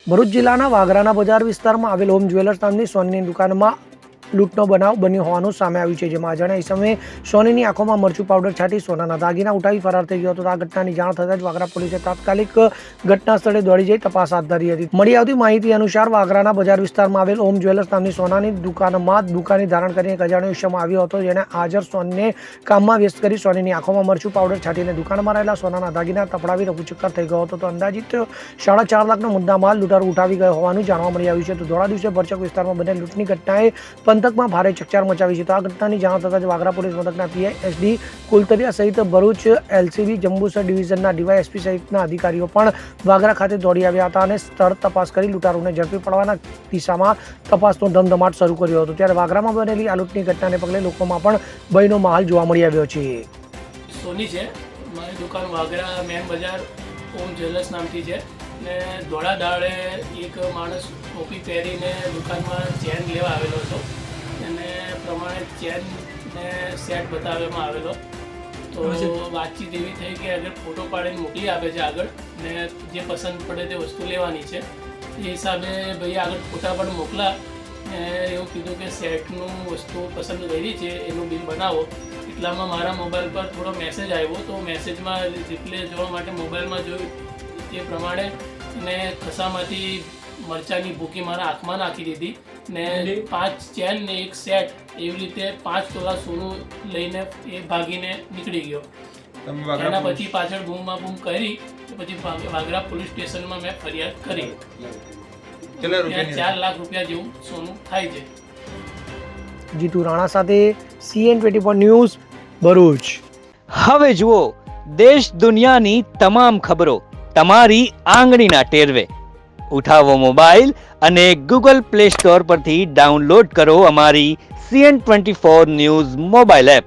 ભરૂચ જિલ્લાના વાગરાના બજાર વિસ્તારમાં આવેલ હોમ જ્વેલર્સ નામની સોનીની દુકાનમાં લૂંટનો બનાવ બન્યો હોવાનું સામે આવ્યું છે, જેમાં અજાણ્યા ઇસમે સોનીની આંખોમાં મરચું પાવડર છાંટી સોનાના દાગીના ઉઠાવી ફરાર થઈ ગયો હતો. આ ઘટનાની જાણ થતાં જ વાગરા પોલીસે તાત્કાલિક ઘટના સ્થળે દોડી જઈ તપાસ હાથ ધરી હતી. મળી આવતી માહિતી અનુસાર વાગરાના બજાર વિસ્તારમાં આવેલ હોમ જ્વેલર્સ નામની સોનાની દુકાનમાં દુકાની ધારણ કરીને એક અજાણ્યો ઇસમ આવ્યો હતો, જેને હાજર સોનીને કામમાં વ્યસ્ત કરી સોનીની આંખોમાં મરચું પાવડર છાંટીને દુકાનમાં રહેલા સોનાના દાગીના તપડાવી રફુચક્કર થઈ ગયો હતો. તો અંદાજિત 4.5 લાખનો મુદ્દામાલ લૂંટારો ઉઠાવી ગયો હોવાનું જાણવા મળી આવ્યું છે. તો ધોળા દિવસે ભરચક વિસ્તારમાં બનેલ લૂંટની ઘટનાએ પંથકમાં ભારે ચકચાર મચાવી છે. તો આ ઘટનાની જાણ થતાં જ વાગરા પોલીસ મથકના પીઆઈ એસડી કુલતરિયા સહિત ભરૂચ એલસીબી જંબુસર ડિવિઝનના ડીવાયએસપી સહિતના અધિકારીઓ પણ વાગરા ખાતે દોડી આવ્યા હતા અને સ્થળ તપાસ કરી લૂંટારોને ઝડપી પાડવાના દિશામાં તપાસનો ધમધમાટ શરૂ કર્યો હતો. ત્યારે વાગરામાં બનેલી આ લૂંટની ઘટનાને પગલે લોકોમાં પણ ભયનો માહોલ જોવા મળી આવ્યો છે. સોની છે, મારી દુકાન વાગરા મેન બજાર હોમ જ્વેલર્સ નામથી છે ને ધોળા દાડે એક માણસ ટોપી પહેરીને દુકાનમાં ચેન લેવા આવેલો હતો અને પ્રમાણે ચેન ને સેટ બતાવવામાં આવેલો. તો વાતચીત એવી થઈ કે આગળ ફોટો પાડીને મોકલી આપે છે આગળ ને જે પસંદ પડે તે વસ્તુ લેવાની છે. એ હિસાબે ભાઈ આગળ ફોટા પણ મોકલા એવું કીધું કે સેટનું વસ્તુ પસંદ કરી છે એનું બિલ બનાવો. એટલામાં મારા મોબાઈલ પર થોડો મેસેજ આવ્યો, તો મેસેજમાં રિપ્લે જોવા માટે મોબાઈલમાં જોયું તે પ્રમાણે એને ખસામાંથી મરચાની ભૂકી મારા આંખમાં નાખી દીધી ને 5 ચેન ને 1 સેટ એવી રીતે 5 તોલા સોનું લઈને એ ભાગીને નીકળી ગયો. એના પછી પાછળ બૂમ કરી પછી વાગરા પોલીસ સ્ટેશનમાં મેં ફરિયાદ કરી. 4 લાખ રૂપિયા જેવું સોનું થાય છે. જીતુ રાણા સાથે CN24 ન્યૂઝ ભરૂચ. હવે જુઓ દેશ દુનિયાની તમામ ખબરો તમારી આંગળીના ટેરવે. ઉઠાવો મોબાઈલ અને Google Play Store પરથી ડાઉનલોડ કરો અમારી CN24 ન્યૂઝ મોબાઈલ એપ.